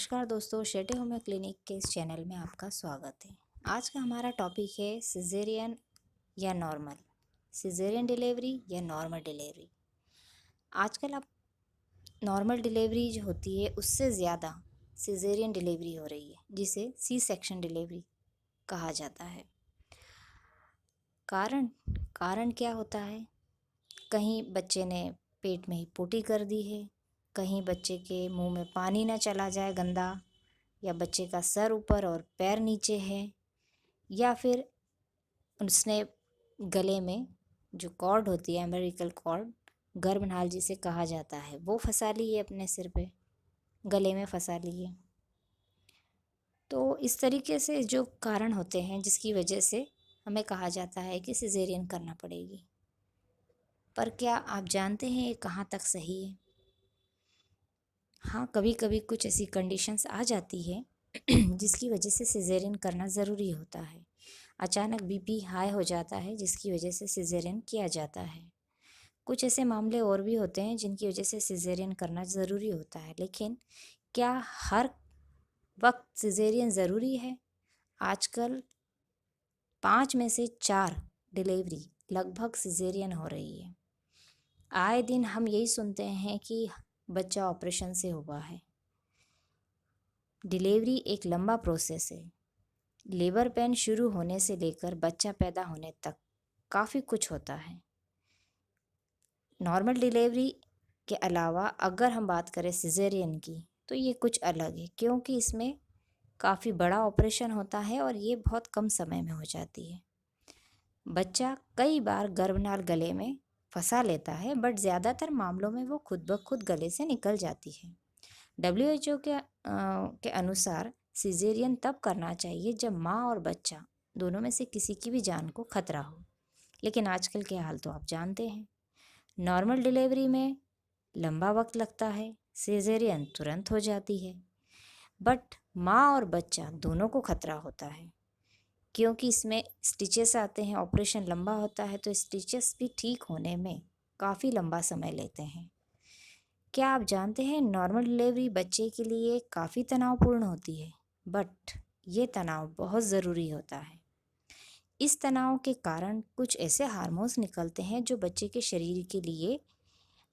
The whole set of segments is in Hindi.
नमस्कार दोस्तों, शेटे होम्यो क्लिनिक के इस चैनल में आपका स्वागत है। आज का हमारा टॉपिक है सिजेरियन या नॉर्मल, सिजेरियन डिलीवरी या नॉर्मल डिलीवरी। आजकल आप नॉर्मल डिलीवरी जो होती है उससे ज़्यादा सिजेरियन डिलीवरी हो रही है, जिसे सी सेक्शन डिलीवरी कहा जाता है। कारण कारण क्या होता है? कहीं बच्चे ने पेट में ही पोटी कर दी है, कहीं बच्चे के मुंह में पानी ना चला जाए गंदा, या बच्चे का सर ऊपर और पैर नीचे है, या फिर उसने गले में जो कॉर्ड होती है, अम्बिलिकल कॉर्ड, गर्भनाल जिसे कहा जाता है, वो फंसा ली है अपने सिर पे, गले में फंसा ली है। तो इस तरीके से जो कारण होते हैं जिसकी वजह से हमें कहा जाता है कि सिजेरियन करना पड़ेगी। पर क्या आप जानते हैं ये कहाँ तक सही है? हाँ, कभी कभी कुछ ऐसी कंडीशंस आ जाती है जिसकी वजह से सिजेरियन करना ज़रूरी होता है। अचानक बीपी हाई हो जाता है जिसकी वजह से सिजेरियन किया जाता है। कुछ ऐसे मामले और भी होते हैं जिनकी वजह से सिजेरियन करना ज़रूरी होता है। लेकिन क्या हर वक्त सिजेरियन ज़रूरी है? आजकल 5 में से 4 डिलीवरी लगभग सिजेरियन हो रही है। आए दिन हम यही सुनते हैं कि बच्चा ऑपरेशन से हुआ है। डिलीवरी एक लंबा प्रोसेस है। लेबर पेन शुरू होने से लेकर बच्चा पैदा होने तक काफ़ी कुछ होता है। नॉर्मल डिलीवरी के अलावा अगर हम बात करें सिजेरियन की, तो ये कुछ अलग है, क्योंकि इसमें काफ़ी बड़ा ऑपरेशन होता है और ये बहुत कम समय में हो जाती है। बच्चा कई बार गर्भनाल गले में फंसा लेता है, बट ज़्यादातर मामलों में वो खुद ब खुद गले से निकल जाती है। WHO के अनुसार सिजेरियन तब करना चाहिए जब माँ और बच्चा दोनों में से किसी की भी जान को खतरा हो। लेकिन आजकल के हाल तो आप जानते हैं। नॉर्मल डिलीवरी में लंबा वक्त लगता है, सिजेरियन तुरंत हो जाती है, बट माँ और बच्चा दोनों को खतरा होता है, क्योंकि इसमें स्टिचेस आते हैं। ऑपरेशन लंबा होता है तो स्टिचेस भी ठीक होने में काफ़ी लंबा समय लेते हैं। क्या आप जानते हैं नॉर्मल डिलीवरी बच्चे के लिए काफ़ी तनावपूर्ण होती है, बट ये तनाव बहुत ज़रूरी होता है। इस तनाव के कारण कुछ ऐसे हार्मोन्स निकलते हैं जो बच्चे के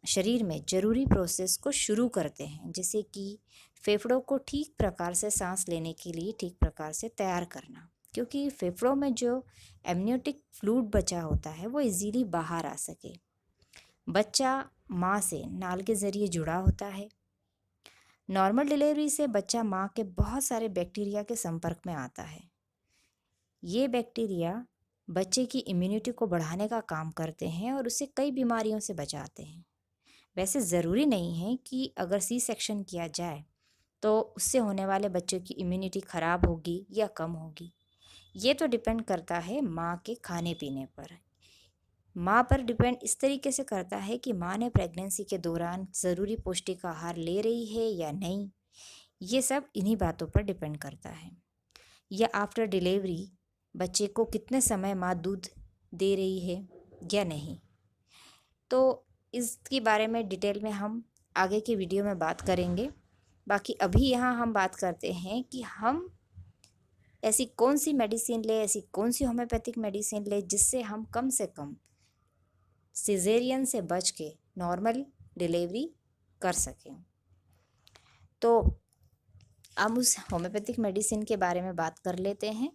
शरीर में ज़रूरी प्रोसेस को शुरू करते हैं, जैसे कि फेफड़ों को ठीक प्रकार से सांस लेने के लिए ठीक प्रकार से तैयार करना, क्योंकि फेफड़ों में जो एमनियोटिक फ्लूइड बचा होता है वो इजीली बाहर आ सके। बच्चा माँ से नाल के ज़रिए जुड़ा होता है। नॉर्मल डिलीवरी से बच्चा माँ के बहुत सारे बैक्टीरिया के संपर्क में आता है। ये बैक्टीरिया बच्चे की इम्यूनिटी को बढ़ाने का काम करते हैं और उसे कई बीमारियों से बचाते हैं। वैसे ज़रूरी नहीं है कि अगर सी सेक्शन किया जाए तो उससे होने वाले बच्चों की इम्यूनिटी ख़राब होगी या कम होगी। ये तो डिपेंड करता है माँ के खाने पीने पर। माँ पर डिपेंड इस तरीके से करता है कि माँ ने प्रेगनेंसी के दौरान ज़रूरी पौष्टिक आहार ले रही है या नहीं। ये सब इन्हीं बातों पर डिपेंड करता है। या आफ्टर डिलीवरी बच्चे को कितने समय माँ दूध दे रही है या नहीं। तो इसके बारे में डिटेल में हम आगे के वीडियो में बात करेंगे। बाकी अभी यहाँ हम बात करते हैं कि हम ऐसी कौन सी मेडिसिन लें, ऐसी कौन सी होम्योपैथिक मेडिसिन लें जिससे हम कम से कम सिजेरियन से बच के नॉर्मल डिलीवरी कर सकें। तो अब उस होम्योपैथिक मेडिसिन के बारे में बात कर लेते हैं।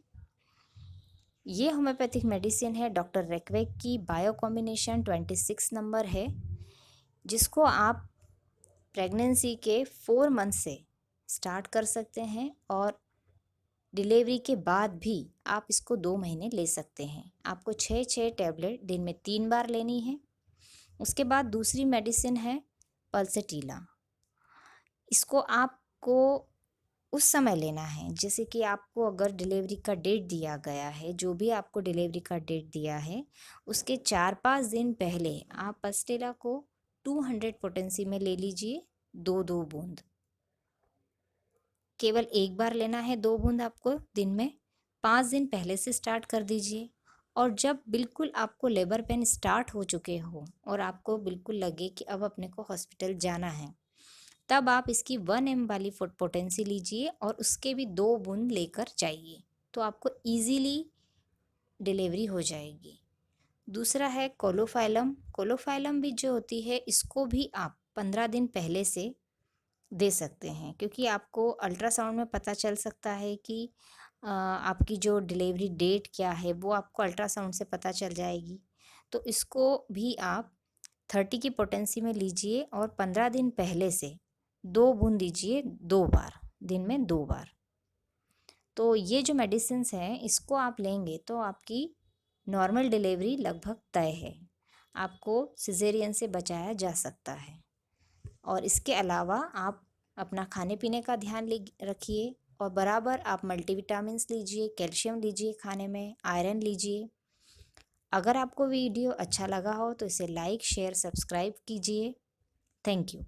ये होम्योपैथिक मेडिसिन है डॉक्टर रेकवेक की बायो कॉम्बिनेशन 26 नंबर है, जिसको आप प्रेगनेंसी के 4 मंथ से स्टार्ट कर सकते हैं और डिलीवरी के बाद भी आप इसको 2 महीने ले सकते हैं। आपको 6 टैबलेट दिन में 3 बार लेनी है। उसके बाद दूसरी मेडिसिन है पल्सेटीला। इसको आपको उस समय लेना है, जैसे कि आपको अगर डिलीवरी का डेट दिया गया है, जो भी आपको डिलीवरी का डेट दिया है उसके 4-5 दिन पहले आप पल्सेटीला को 200 पोटेंसी में ले लीजिए, 2-2 बूंद। केवल एक बार लेना है, 2 बूंद आपको दिन में। 5 दिन पहले से स्टार्ट कर दीजिए, और जब बिल्कुल आपको लेबर पेन स्टार्ट हो चुके हो और आपको बिल्कुल लगे कि अब अपने को हॉस्पिटल जाना है, तब आप इसकी 1 ml वाली फुड पोटेंसी लीजिए और उसके भी 2 बूंद लेकर जाइए, तो आपको ईज़िली डिलीवरी हो जाएगी। दूसरा है कोलोफाइलम। कोलोफाइलम भी जो होती है, इसको भी आप 15 दिन पहले से दे सकते हैं, क्योंकि आपको अल्ट्रासाउंड में पता चल सकता है कि आपकी जो डिलीवरी डेट क्या है, वो आपको अल्ट्रासाउंड से पता चल जाएगी। तो इसको भी आप 30 की पोटेंसी में लीजिए और 15 दिन पहले से 2 बूंद दीजिए 2 बार, दिन में 2 बार। तो ये जो मेडिसिन्स हैं, इसको आप लेंगे तो आपकी नॉर्मल डिलीवरी लगभग तय है। आपको सिज़ेरियन से बचाया जा सकता है। और इसके अलावा आप अपना खाने पीने का ध्यान रखिए और बराबर आप मल्टीविटामिन्स लीजिए, कैल्शियम लीजिए खाने में, आयरन लीजिए। अगर आपको वीडियो अच्छा लगा हो तो इसे लाइक, शेयर, सब्सक्राइब कीजिए। Thank you.